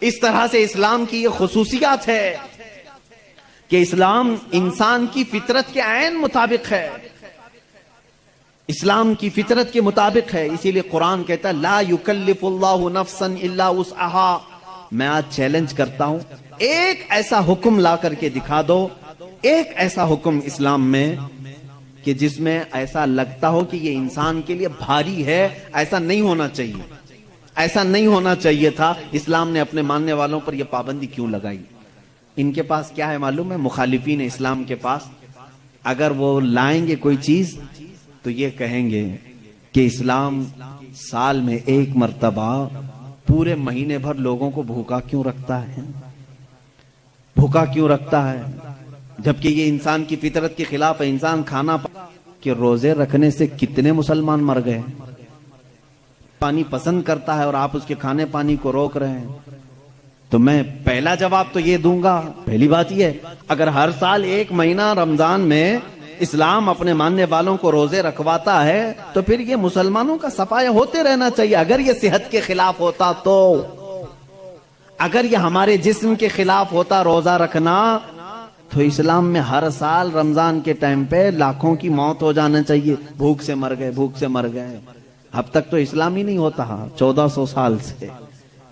اس طرح سے اسلام کی یہ خصوصیات ہے کہ اسلام انسان کی فطرت کے عین مطابق ہے، اسلام کی فطرت کے مطابق ہے۔ اسی لیے قرآن کہتا ہے لا یکلف اللہ نفسا الا وسعها۔ میں آج چیلنج کرتا ہوں، ایک ایسا حکم لا کر کے دکھا دو، ایک ایسا حکم اسلام میں کہ جس میں ایسا لگتا ہو کہ یہ انسان کے لیے بھاری ہے۔ ایسا نہیں ہونا چاہیے، ایسا نہیں ہونا چاہیے تھا۔ اسلام نے اپنے ماننے والوں پر یہ پابندی کیوں لگائی؟ ان کے پاس کیا ہے معلوم ہے؟ مخالفین اسلام کے پاس اگر وہ لائیں گے کوئی چیز تو یہ کہیں گے کہ اسلام سال میں ایک مرتبہ پورے مہینے بھر لوگوں کو بھوکا کیوں رکھتا ہے؟ بھوکا کیوں رکھتا ہے؟ جبکہ یہ انسان کی فطرت کے خلاف ہے۔ انسان کھانا کہ روزے رکھنے سے کتنے مسلمان مر گئے؟ پانی پسند کرتا ہے اور آپ اس کے کھانے پانی کو روک رہے ہیں۔ تو میں پہلا جواب تو یہ دوں گا، پہلی بات یہ ہے اگر ہر سال ایک مہینہ رمضان میں اسلام اپنے ماننے والوں کو روزے رکھواتا ہے تو پھر یہ مسلمانوں کا صفایا ہوتے رہنا چاہیے۔ اگر یہ صحت کے خلاف ہوتا تو، اگر یہ ہمارے جسم کے خلاف ہوتا روزہ رکھنا تو اسلام میں ہر سال رمضان کے ٹائم پہ لاکھوں کی موت ہو جانا چاہیے، بھوک سے مر گئے، بھوک سے مر گئے۔ اب تک تو اسلام ہی نہیں ہوتا 1400 سال سے۔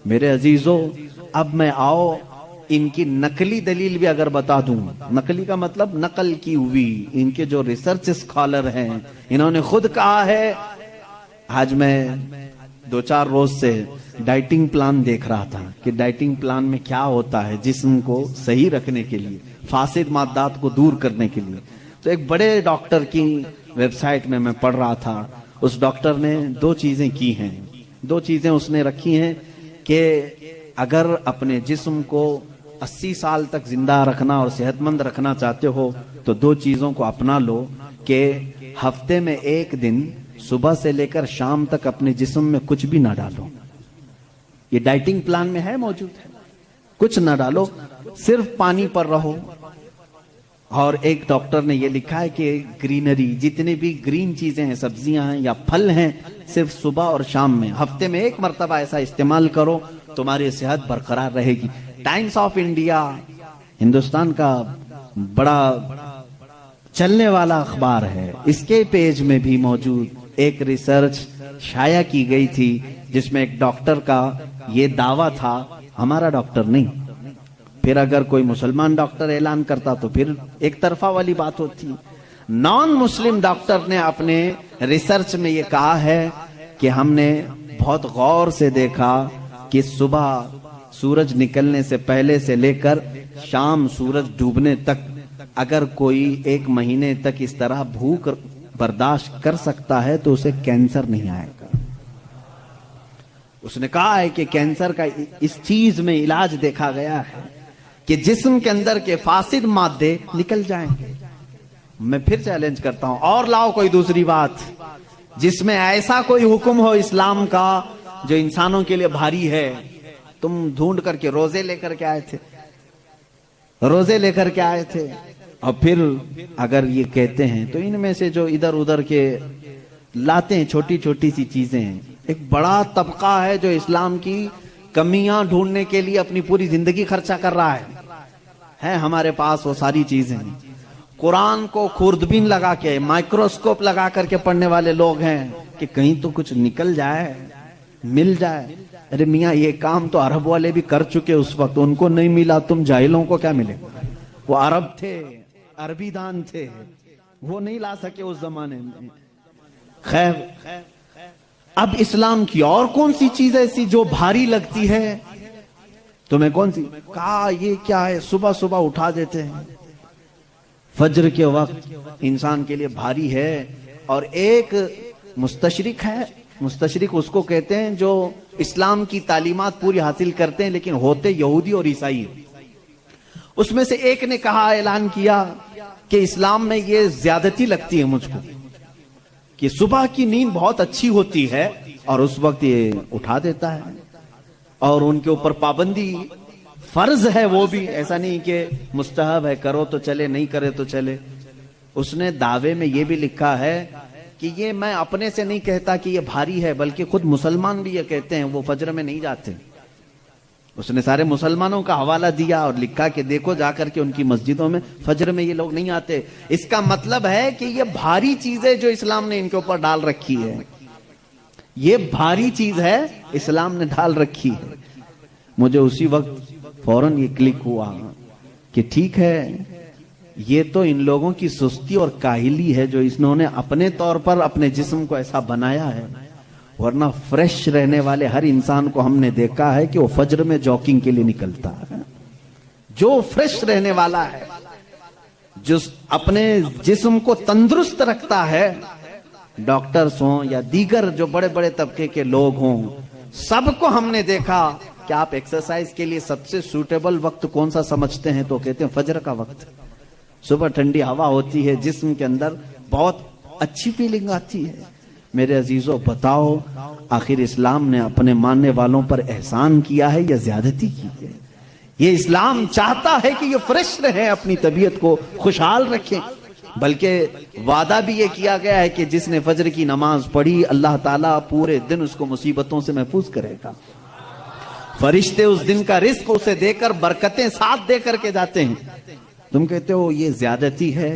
میرے عزیزو، اب میں آؤ ان کی نقلی دلیل بھی اگر بتا دوں، نقلی کا مطلب نقل کی ہوئی، ان کے جو ریسرچ اسکالر ہیں انہوں نے خود کہا ہے۔ آج میں 2-4 روز سے ڈائٹنگ پلان دیکھ رہا تھا کہ ڈائٹنگ پلان میں کیا ہوتا ہے جسم کو صحیح رکھنے کے لیے، فاسد مادات کو دور کرنے کے لیے۔ تو ایک بڑے ڈاکٹر کی ویب سائٹ میں پڑھ رہا تھا، اس ڈاکٹر نے 2 چیزیں کی ہیں، 2 چیزیں اس نے رکھی ہیں کہ اگر اپنے جسم کو 80 سال تک زندہ رکھنا اور صحت مند رکھنا چاہتے ہو تو 2 چیزوں کو اپنا لو کہ ہفتے میں 1 دن صبح سے لے کر شام تک اپنے جسم میں کچھ بھی نہ ڈالو۔ یہ ڈائٹنگ پلان میں ہے، موجود ہے، کچھ نہ ڈالو، صرف پانی پر رہو۔ اور ایک ڈاکٹر نے یہ لکھا ہے کہ گرینری، جتنی بھی گرین چیزیں ہیں، سبزیاں ہیں یا پھل ہیں، صرف صبح اور شام میں ہفتے میں 1 مرتبہ ایسا استعمال کرو، تمہاری صحت برقرار رہے گی۔ ٹائمز آف انڈیا، ہندوستان کا بڑا چلنے والا اخبار ہے، اس کے پیج میں بھی موجود ایک ریسرچ شائع کی گئی تھی جس میں ایک ڈاکٹر کا یہ دعویٰ تھا، ہمارا ڈاکٹر نہیں، پھر اگر کوئی مسلمان ڈاکٹر اعلان کرتا تو پھر ایک طرفہ والی بات ہوتی۔ نان مسلم ڈاکٹر نے اپنے ریسرچ میں یہ کہا ہے کہ ہم نے بہت غور سے دیکھا کہ صبح سورج نکلنے سے پہلے سے لے کر شام سورج ڈوبنے تک اگر کوئی 1 مہینے تک اس طرح بھوک برداشت کر سکتا ہے تو اسے کینسر نہیں آئے گا۔ اس نے کہا ہے کہ کینسر کا اس چیز میں علاج دیکھا گیا ہے کہ جسم کے اندر کے فاسد مادے نکل جائیں گے۔ میں پھر چیلنج کرتا ہوں، اور لاؤ کوئی دوسری بات جس میں ایسا کوئی حکم ہو اسلام کا جو انسانوں کے لیے بھاری ہے۔ تم ڈھونڈ کر کے روزے لے کر کے آئے تھے، روزے لے کر کے آئے تھے، اور پھر اگر یہ کہتے ہیں تو ان میں سے جو ادھر ادھر کے لاتے ہیں چھوٹی چھوٹی سی چیزیں ہیں، ایک بڑا طبقہ ہے جو اسلام کی کمیاں ڈھونڈنے کے لیے اپنی پوری زندگی خرچہ کر رہا ہے ہمارے پاس وہ ساری چیزیں۔ قرآن کو خوردبین لگا کے، مائکروسکوپ لگا کر کے پڑھنے والے لوگ ہیں کہ کہیں تو کچھ نکل جائے، مل جائے۔ ارے میاں، یہ کام تو عرب والے بھی کر چکے اس وقت، ان کو نہیں ملا، تم جاہلوں کو کیا ملے؟ وہ عرب تھے، عربی دان تھے، وہ نہیں لا سکے اس زمانے میں۔ خیر، اب اسلام کی اور کون سی چیز ایسی جو بھاری لگتی ہے تمہیں؟ کون سی؟ کہا یہ کیا ہے، صبح صبح اٹھا دیتے ہیں، فجر کے وقت انسان کے لیے بھاری ہے۔ اور ایک مستشرق ہے، مستشرق اس کو کہتے ہیں جو اسلام کی تعلیمات پوری حاصل کرتے ہیں لیکن ہوتے یہودی اور عیسائی۔ اس میں سے ایک نے کہا، اعلان کیا کہ اسلام میں یہ زیادتی لگتی ہے مجھ کو کہ صبح کی نیند بہت اچھی ہوتی ہے اور اس وقت یہ اٹھا دیتا ہے، اور ان کے اوپر پابندی فرض ہے، وہ بھی ایسا نہیں کہ مستحب ہے، کرو تو چلے، نہیں کرے تو چلے۔ اس نے دعوے میں یہ بھی لکھا ہے کہ یہ میں اپنے سے نہیں کہتا کہ یہ بھاری ہے، بلکہ خود مسلمان بھی یہ کہتے ہیں، وہ فجر میں نہیں جاتے، اس نے سارے مسلمانوں کا حوالہ دیا اور لکھا کہ دیکھو جا کر کے ان کی مسجدوں میں فجر میں یہ لوگ نہیں آتے. اس کا مطلب ہے کہ یہ بھاری چیز ہے جو اسلام نے ان کے اوپر ڈال رکھی ہے. یہ بھاری چیز ہے اسلام نے ڈال رکھی ہے. مجھے اسی وقت فوراً یہ کلک ہوا کہ ٹھیک ہے، یہ تو ان لوگوں کی سستی اور کاہلی ہے جو انہوں نے اپنے طور پر اپنے جسم کو ایسا بنایا ہے، ورنہ فریش رہنے والے ہر انسان کو ہم نے دیکھا ہے کہ وہ فجر میں جاگنگ کے لیے نکلتا ہے. جو فریش رہنے والا ہے، جو اپنے جسم کو تندرست رکھتا ہے، ڈاکٹرز ہوں یا دیگر جو بڑے بڑے طبقے کے لوگ ہوں، سب کو ہم نے دیکھا کہ آپ ایکسرسائز کے لیے سب سے سوٹیبل وقت کون سا سمجھتے ہیں تو کہتے ہیں فجر کا وقت. صبح ٹھنڈی ہوا ہوتی ہے، جسم کے اندر بہت اچھی فیلنگ آتی ہے. میرے عزیزوں بتاؤ، آخر اسلام نے اپنے ماننے والوں پر احسان کیا ہے یا زیادتی کی ہے؟ یہ اسلام چاہتا ہے کہ یہ فریش رہیں، اپنی طبیعت کو خوشحال رکھیں. بلکہ وعدہ بھی یہ کیا گیا ہے کہ جس نے فجر کی نماز پڑھی اللہ تعالیٰ پورے دن اس کو مصیبتوں سے محفوظ کرے گا. فرشتے اس دن کا رزق اسے دے کر برکتیں ساتھ دے کر کے جاتے ہیں. تم کہتے ہو یہ زیادتی ہے.